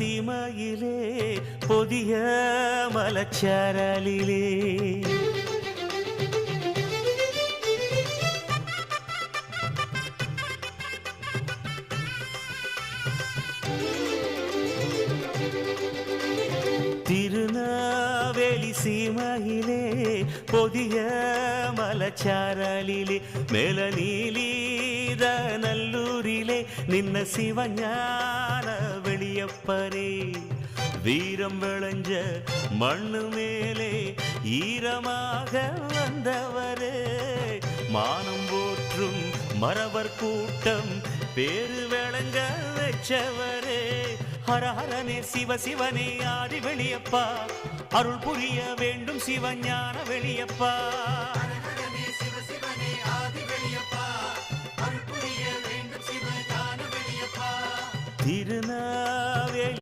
சீமையிலே புதிய மலச்சாரலிலே திருநாவேலி சீமையிலே புதிய மலச்சாரலிலே மேல நீலீத நல்லூரிலே நின்ன சிவஞான வெளியப்பரே வீரம் விளைஞ்ச மண்ணு மேலே ஈரமாக வந்தவரே மானம் போற்றும் மறவர் கூட்டம் பேரு விளங்க வச்சவரே ஹரஹரனே சிவ சிவனே ஆதி வெளியப்பா அருள் புரிய வேண்டும் சிவஞான வெளியப்பா திருநா